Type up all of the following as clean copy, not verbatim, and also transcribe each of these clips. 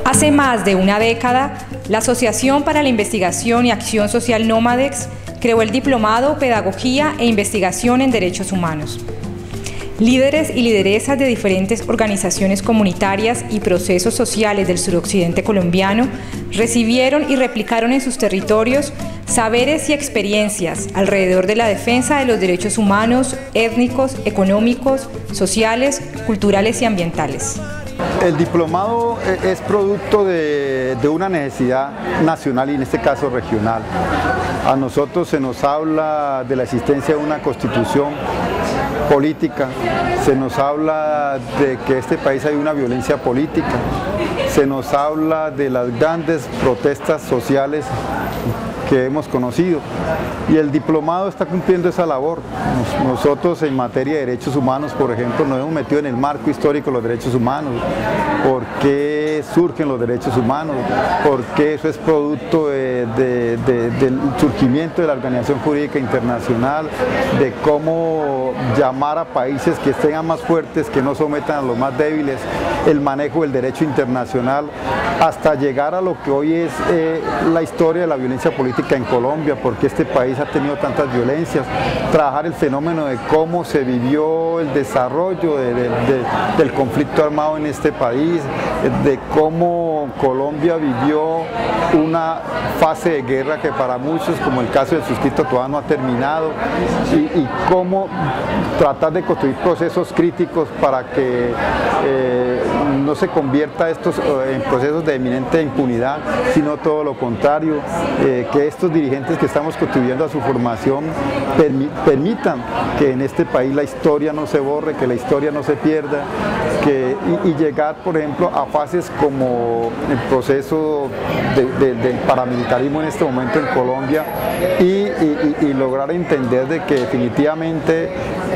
Hace más de una década, la Asociación para la Investigación y Acción Social Nómadex creó el Diplomado Pedagogía e Investigación en Derechos Humanos. Líderes y lideresas de diferentes organizaciones comunitarias y procesos sociales del suroccidente colombiano recibieron y replicaron en sus territorios saberes y experiencias alrededor de la defensa de los derechos humanos, étnicos, económicos, sociales, culturales y ambientales. El diplomado es producto de una necesidad nacional y en este caso regional. A nosotros se nos habla de la existencia de una constitución política, se nos habla de que en este país hay una violencia política, se nos habla de las grandes protestas sociales que hemos conocido y el diplomado está cumpliendo esa labor. Nosotros en materia de derechos humanos, por ejemplo, nos hemos metido en el marco histórico de los derechos humanos, por qué surgen los derechos humanos, por qué eso es producto del surgimiento de la Organización Jurídica Internacional, de cómo llamar a países que estén más fuertes, que no sometan a los más débiles, el manejo del derecho internacional, hasta llegar a lo que hoy es la historia de la violencia política en Colombia, porque este país ha tenido tantas violencias, trabajar el fenómeno de cómo se vivió el desarrollo del conflicto armado en este país, de cómo Colombia vivió una fase de guerra que para muchos, como el caso del suscrito, todavía no ha terminado, y cómo tratar de construir procesos críticos para que no se convierta estos en procesos de eminente impunidad, sino todo lo contrario, que estos dirigentes que estamos contribuyendo a su formación permitan que en este país la historia no se borre, que la historia no se pierda, y llegar, por ejemplo, a fases como el proceso del paramilitarismo en este momento en Colombia y lograr entender de que definitivamente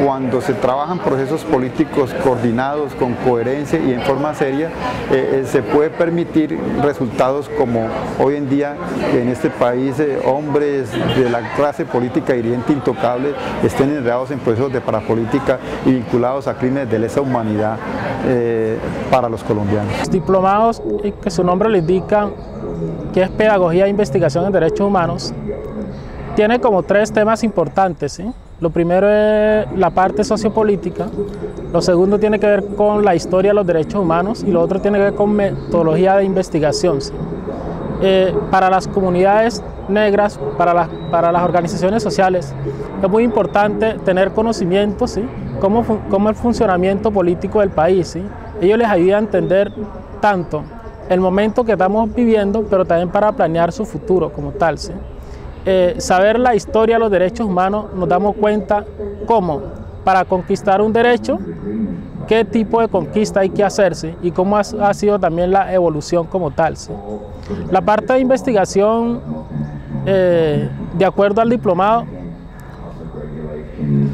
cuando se trabajan procesos políticos coordinados con coherencia y en forma seria, se puede permitir resultados como hoy en día en este país hombres de la clase política dirigente intocable estén enredados en procesos de parapolítica y vinculados a crímenes de lesa humanidad para los colombianos. Los diplomados, que su nombre lo indica, que es Pedagogía e Investigación en Derechos Humanos, tiene como tres temas importantes, ¿sí? Lo primero es la parte sociopolítica, lo segundo tiene que ver con la historia de los derechos humanos y lo otro tiene que ver con metodología de investigación, ¿sí? Para las comunidades negras, para las organizaciones sociales, es muy importante tener conocimiento, ¿sí? Cómo el funcionamiento político del país, ¿sí? Ellos les ayuda a entender tanto el momento que estamos viviendo, pero también para planear su futuro como tal, ¿sí? Saber la historia de los derechos humanos, nos damos cuenta cómo para conquistar un derecho, qué tipo de conquista hay que hacerse y cómo ha sido también la evolución como tal, ¿sí? La parte de investigación, de acuerdo al diplomado,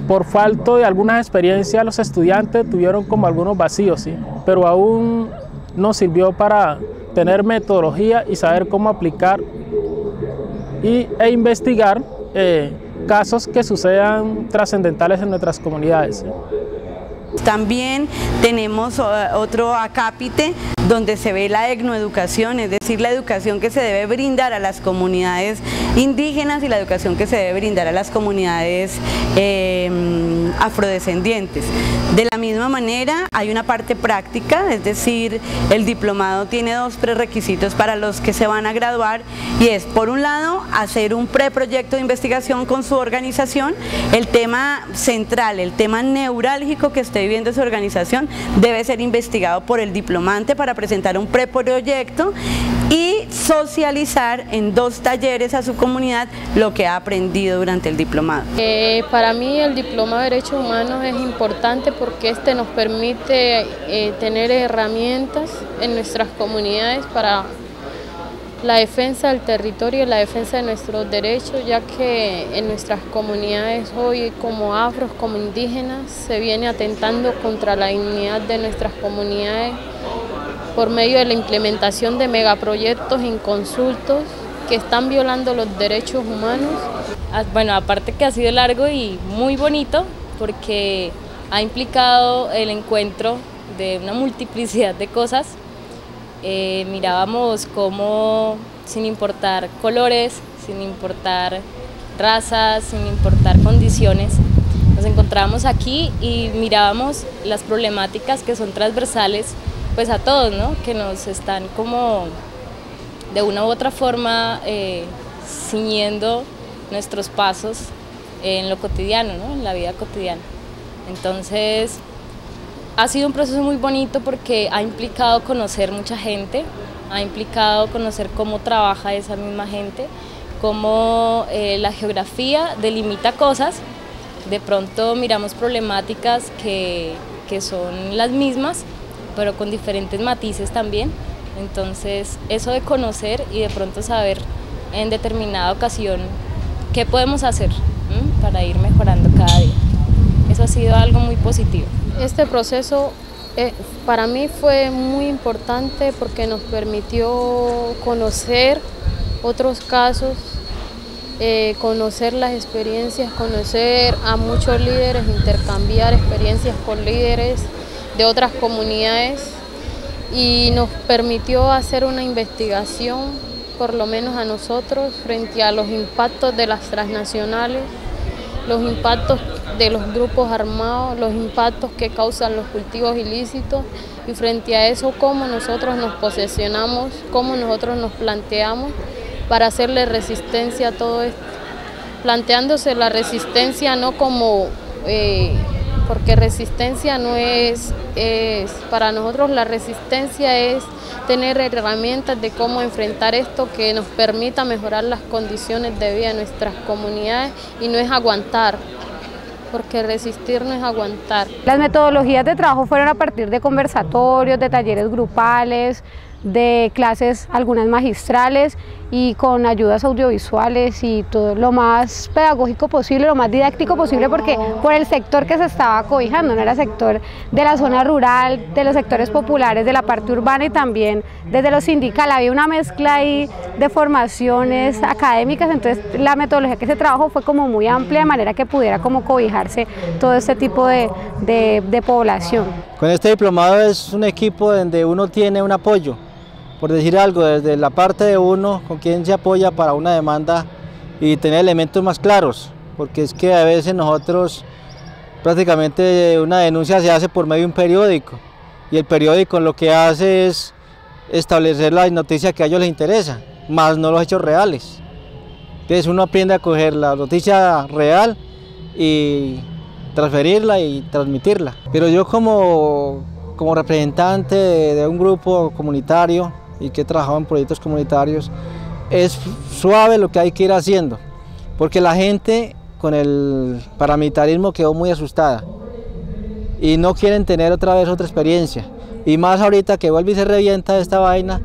por falta de algunas experiencias los estudiantes tuvieron como algunos vacíos, ¿sí? Pero aún nos sirvió para tener metodología y saber cómo aplicar e investigar casos que sucedan trascendentales en nuestras comunidades, ¿sí? También tenemos otro acápite donde se ve la etnoeducación, es decir, la educación que se debe brindar a las comunidades indígenas y la educación que se debe brindar a las comunidades afrodescendientes. De la misma manera hay una parte práctica, es decir, el diplomado tiene dos prerequisitos para los que se van a graduar y es, por un lado, hacer un preproyecto de investigación con su organización. El tema central, el tema neurálgico que esté viviendo su organización debe ser investigado por el diplomante para presentar un preproyecto y socializar en 2 talleres a su comunidad lo que ha aprendido durante el diplomado. Para mí el diplomado de Derechos Humanos es importante porque este nos permite tener herramientas en nuestras comunidades para la defensa del territorio y la defensa de nuestros derechos, ya que en nuestras comunidades hoy, como afros, como indígenas, se viene atentando contra la dignidad de nuestras comunidades por medio de la implementación de megaproyectos inconsultos que están violando los derechos humanos. Bueno, aparte que ha sido largo y muy bonito porque ha implicado el encuentro de una multiplicidad de cosas mirábamos cómo, sin importar colores, sin importar razas, sin importar condiciones, nos encontrábamos aquí y mirábamos las problemáticas que son transversales pues a todos, ¿no? Que nos están como de una u otra forma ciñendo nuestros pasos en lo cotidiano, ¿no? En la vida cotidiana. Entonces ha sido un proceso muy bonito porque ha implicado conocer mucha gente, ha implicado conocer cómo trabaja esa misma gente, cómo la geografía delimita cosas. De pronto miramos problemáticas que son las mismas, pero con diferentes matices también. Entonces, eso de conocer y de pronto saber en determinada ocasión qué podemos hacer para ir mejorando cada día. Eso ha sido algo muy positivo. Este proceso para mí fue muy importante porque nos permitió conocer otros casos, conocer las experiencias, conocer a muchos líderes, intercambiar experiencias con líderes de otras comunidades y nos permitió hacer una investigación, por lo menos a nosotros, frente a los impactos de las transnacionales, los impactos de los grupos armados, los impactos que causan los cultivos ilícitos y frente a eso cómo nosotros nos posicionamos, cómo nosotros nos planteamos para hacerle resistencia a todo esto, planteándose la resistencia no como, porque resistencia no es, para nosotros la resistencia es tener herramientas de cómo enfrentar esto que nos permita mejorar las condiciones de vida de nuestras comunidades y no es aguantar, porque resistir no es aguantar. Las metodologías de trabajo fueron a partir de conversatorios, de talleres grupales, de clases, algunas magistrales y con ayudas audiovisuales y todo lo más pedagógico posible, lo más didáctico posible, porque por el sector que se estaba cobijando, no era sector de la zona rural, de los sectores populares, de la parte urbana y también desde lo sindical. Había una mezcla ahí de formaciones académicas, entonces la metodología que se trabajó fue como muy amplia de manera que pudiera como cobijarse todo este tipo de población. Con este diplomado es un equipo donde uno tiene un apoyo, por decir algo, desde la parte de uno, con quien se apoya para una demanda y tener elementos más claros, porque es que a veces nosotros prácticamente una denuncia se hace por medio de un periódico y el periódico lo que hace es establecer las noticias que a ellos les interesa, más no los hechos reales. Entonces uno aprende a coger la noticia real y transferirla y transmitirla. Pero yo como representante de un grupo comunitario y que he trabajado en proyectos comunitarios, es suave lo que hay que ir haciendo, porque la gente con el paramilitarismo quedó muy asustada y no quieren tener otra vez otra experiencia, y más ahorita que vuelve y se revienta esta vaina,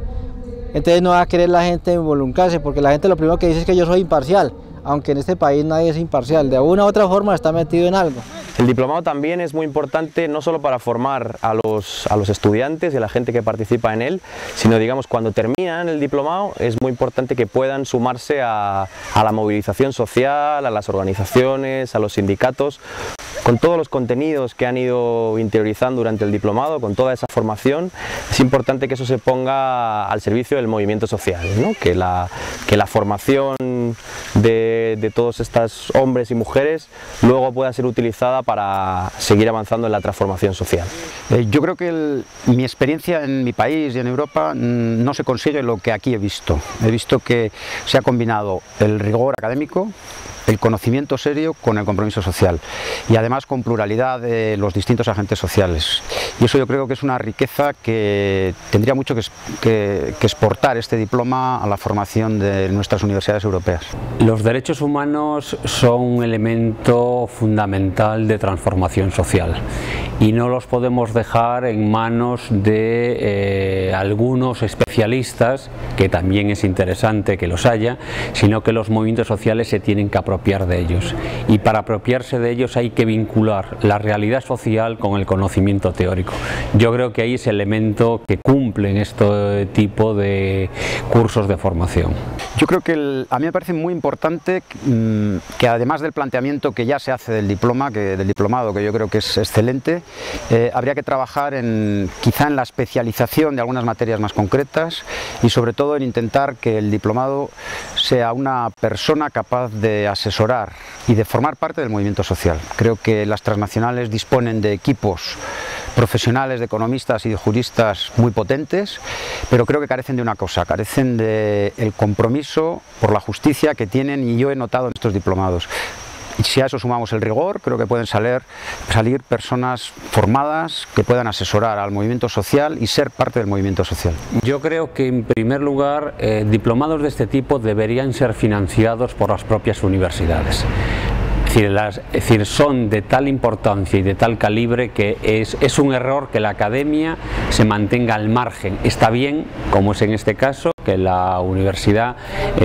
entonces no va a querer la gente involucrarse, porque la gente lo primero que dice es que yo soy imparcial, aunque en este país nadie es imparcial, de una u otra forma está metido en algo. El diplomado también es muy importante no solo para formar a los estudiantes y a la gente que participa en él, sino digamos cuando terminan el diplomado es muy importante que puedan sumarse a la movilización social, a las organizaciones, a los sindicatos, con todos los contenidos que han ido interiorizando durante el diplomado, con toda esa formación. Es importante que eso se ponga al servicio del movimiento social, ¿no? que la formación de todos estos hombres y mujeres luego pueda ser utilizada para seguir avanzando en la transformación social. Yo creo que mi experiencia en mi país y en Europa no se consigue lo que aquí he visto. He visto que se ha combinado el rigor académico, el conocimiento serio con el compromiso social y además con pluralidad de los distintos agentes sociales, y eso yo creo que es una riqueza que tendría mucho que exportar este diploma a la formación de nuestras universidades europeas. Los derechos humanos son un elemento fundamental de transformación social y no los podemos dejar en manos de algunos especialistas, que también es interesante que los haya, sino que los movimientos sociales se tienen que apropiar apropiar de ellos. Y para apropiarse de ellos hay que vincular la realidad social con el conocimiento teórico. Yo creo que ahí es el elemento que cumplen este tipo de cursos de formación. Yo creo que a mí me parece muy importante que además del planteamiento que ya se hace del diplomado, que yo creo que es excelente, habría que trabajar quizá en la especialización de algunas materias más concretas y sobre todo en intentar que el diplomado sea una persona capaz de asesorar y de formar parte del movimiento social. Creo que las transnacionales disponen de equipos profesionales, de economistas y de juristas muy potentes, pero creo que carecen de una cosa, carecen del compromiso por la justicia que tienen, y yo he notado en estos diplomados. Y si a eso sumamos el rigor, creo que pueden salir personas formadas que puedan asesorar al movimiento social y ser parte del movimiento social. Yo creo que en primer lugar diplomados de este tipo deberían ser financiados por las propias universidades. Es decir, son de tal importancia y de tal calibre que es un error que la academia se mantenga al margen. Está bien, como es en este caso, que la universidad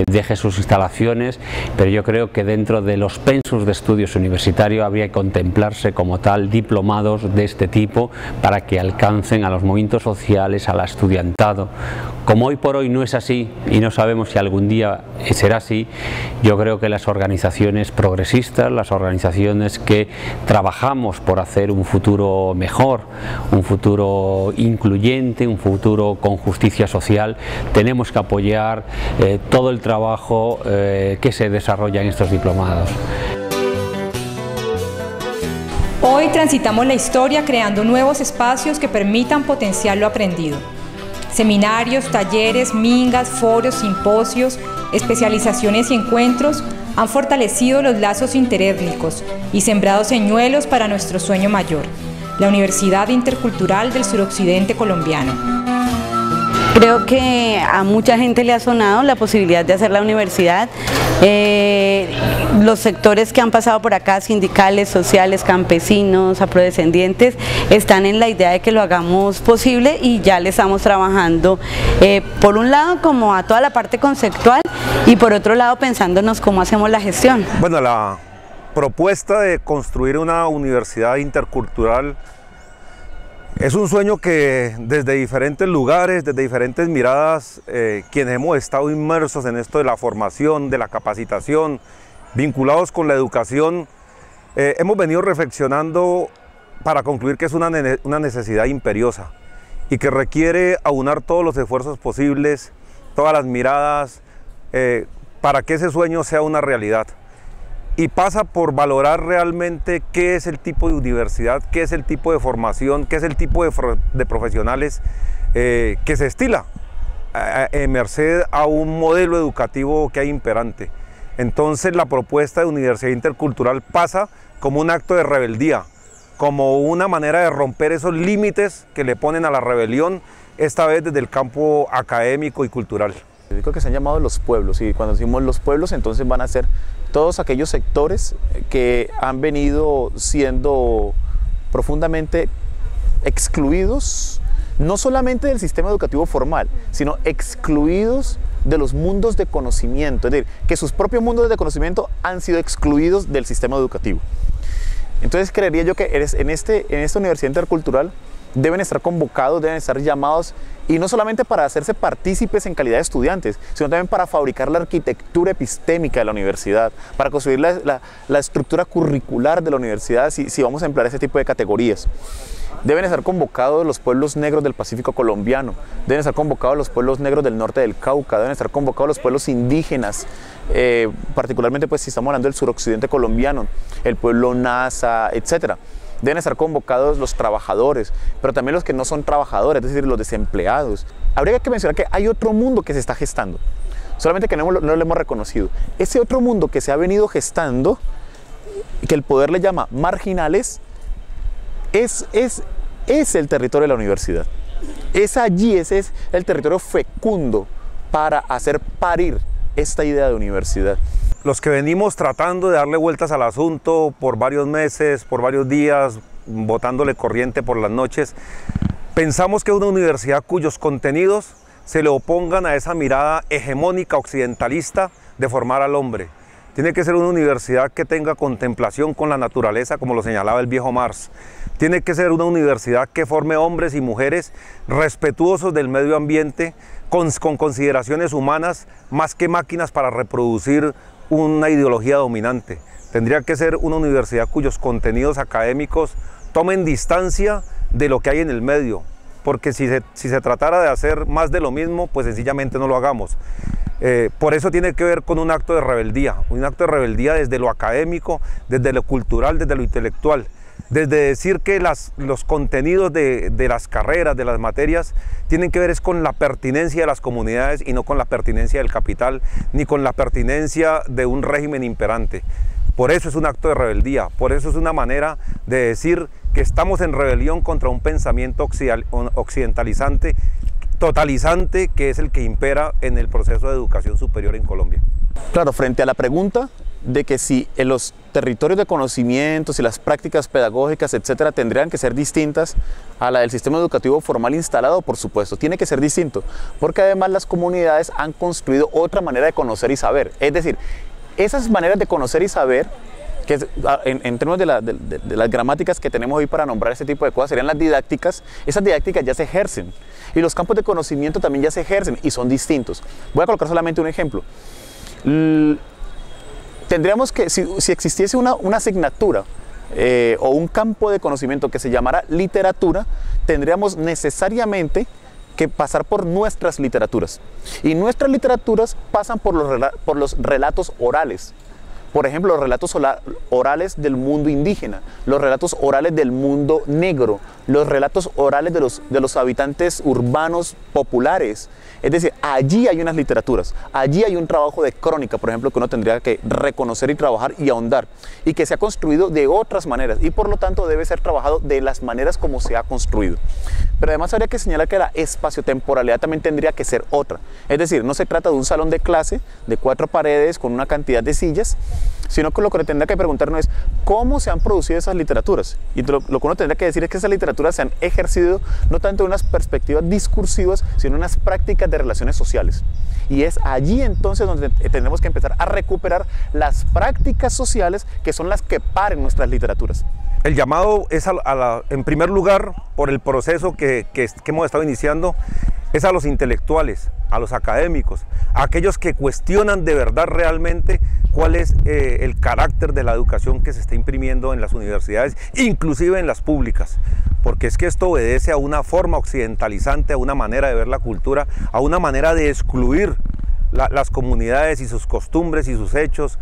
deje sus instalaciones, pero yo creo que dentro de los pensus de estudios universitarios habría que contemplarse como tal diplomados de este tipo para que alcancen a los movimientos sociales, al estudiantado. Como hoy por hoy no es así y no sabemos si algún día será así, yo creo que las organizaciones progresistas, las organizaciones que trabajamos por hacer un futuro mejor, un futuro incluyente, un futuro con justicia social, tenemos que apoyar todo el trabajo que se desarrolla en estos diplomados. Hoy transitamos la historia creando nuevos espacios que permitan potenciar lo aprendido. Seminarios, talleres, mingas, foros, simposios, especializaciones y encuentros han fortalecido los lazos interétnicos y sembrado señuelos para nuestro sueño mayor, la Universidad Intercultural del Suroccidente Colombiano. Creo que a mucha gente le ha sonado la posibilidad de hacer la universidad. Los sectores que han pasado por acá, sindicales, sociales, campesinos, afrodescendientes, están en la idea de que lo hagamos posible y ya le estamos trabajando por un lado como a toda la parte conceptual y por otro lado pensándonos cómo hacemos la gestión. Bueno, la propuesta de construir una universidad intercultural es un sueño que desde diferentes lugares, desde diferentes miradas, quienes hemos estado inmersos en esto de la formación, de la capacitación, vinculados con la educación, hemos venido reflexionando para concluir que es una necesidad imperiosa y que requiere aunar todos los esfuerzos posibles, todas las miradas, para que ese sueño sea una realidad. Y pasa por valorar realmente qué es el tipo de universidad, qué es el tipo de formación, qué es el tipo de profesionales que se estila en merced a un modelo educativo que hay imperante. Entonces la propuesta de Universidad Intercultural pasa como un acto de rebeldía, como una manera de romper esos límites que le ponen a la rebelión, esta vez desde el campo académico y cultural. Yo creo que se han llamado los pueblos, y cuando decimos los pueblos entonces van a ser todos aquellos sectores que han venido siendo profundamente excluidos, no solamente del sistema educativo formal, sino excluidos de los mundos de conocimiento, es decir, que sus propios mundos de conocimiento han sido excluidos del sistema educativo. Entonces creería yo que en esta universidad intercultural deben estar convocados, deben estar llamados, y no solamente para hacerse partícipes en calidad de estudiantes, sino también para fabricar la arquitectura epistémica de la universidad, para construir la estructura curricular de la universidad, si vamos a emplear ese tipo de categorías. Deben estar convocados los pueblos negros del Pacífico colombiano, deben estar convocados los pueblos negros del norte del Cauca, deben estar convocados los pueblos indígenas, particularmente pues si estamos hablando del suroccidente colombiano, el pueblo Nasa, etcétera. Deben estar convocados los trabajadores, pero también los que no son trabajadores, es decir, los desempleados. Habría que mencionar que hay otro mundo que se está gestando, solamente que no lo hemos reconocido. Ese otro mundo que se ha venido gestando, que el poder le llama marginales, es el territorio de la universidad. Ese es el territorio fecundo para hacer parir esta idea de universidad. Los que venimos tratando de darle vueltas al asunto por varios meses, por varios días, botándole corriente por las noches, pensamos que una universidad cuyos contenidos se le opongan a esa mirada hegemónica occidentalista de formar al hombre, tiene que ser una universidad que tenga contemplación con la naturaleza, como lo señalaba el viejo Marx. Tiene que ser una universidad que forme hombres y mujeres respetuosos del medio ambiente, con consideraciones humanas, más que máquinas para reproducir una ideología dominante. Tendría que ser una universidad cuyos contenidos académicos tomen distancia de lo que hay en el medio, porque si se tratara de hacer más de lo mismo, pues sencillamente no lo hagamos. Por eso tiene que ver con un acto de rebeldía desde lo académico, desde lo cultural, desde lo intelectual, desde decir que los contenidos de las carreras, de las materias, tienen que ver es con la pertinencia de las comunidades y no con la pertinencia del capital, ni con la pertinencia de un régimen imperante. Por eso es un acto de rebeldía, por eso es una manera de decir que estamos en rebelión contra un pensamiento occidentalizante, totalizante, que es el que impera en el proceso de educación superior en Colombia. Claro, frente a la pregunta de que si en los territorios de conocimiento, si las prácticas pedagógicas, etcétera, tendrían que ser distintas a la del sistema educativo formal instalado, por supuesto, tiene que ser distinto, porque además las comunidades han construido otra manera de conocer y saber. Es decir, esas maneras de conocer y saber, que en términos de las gramáticas que tenemos hoy para nombrar este tipo de cosas, serían las didácticas. Esas didácticas ya se ejercen y los campos de conocimiento también ya se ejercen y son distintos. Voy a colocar solamente un ejemplo. Tendríamos que, si existiese una asignatura o un campo de conocimiento que se llamara literatura, tendríamos necesariamente que pasar por nuestras literaturas. Y nuestras literaturas pasan por los relatos orales. Por ejemplo, los relatos orales del mundo indígena, los relatos orales del mundo negro, los relatos orales de los habitantes urbanos populares. Es decir, allí hay unas literaturas, allí hay un trabajo de crónica, por ejemplo, que uno tendría que reconocer y trabajar y ahondar, y que se ha construido de otras maneras, y por lo tanto debe ser trabajado de las maneras como se ha construido. Pero además habría que señalar que la espaciotemporalidad también tendría que ser otra. Es decir, no se trata de un salón de clase de 4 paredes con una cantidad de sillas, sino que lo que uno tendría que preguntarnos es cómo se han producido esas literaturas. Y lo que uno tendría que decir es que esas literaturas se han ejercido no tanto en unas perspectivas discursivas, sino en unas prácticas de relaciones sociales. Y es allí entonces donde tenemos que empezar a recuperar las prácticas sociales que son las que paren nuestras literaturas. El llamado es, en primer lugar, por el proceso que hemos estado iniciando, es a los intelectuales, a los académicos, a aquellos que cuestionan de verdad realmente cuál es el carácter de la educación que se está imprimiendo en las universidades, inclusive en las públicas, porque es que esto obedece a una forma occidentalizante, a una manera de ver la cultura, a una manera de excluir las comunidades y sus costumbres y sus hechos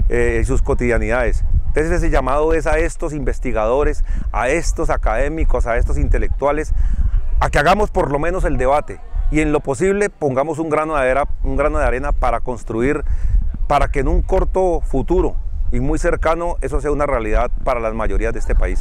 y sus cotidianidades. Entonces ese llamado es a estos investigadores, a estos académicos, a estos intelectuales, a que hagamos por lo menos el debate y en lo posible pongamos un grano de arena para construir, para que en un corto futuro y muy cercano eso sea una realidad para las mayorías de este país.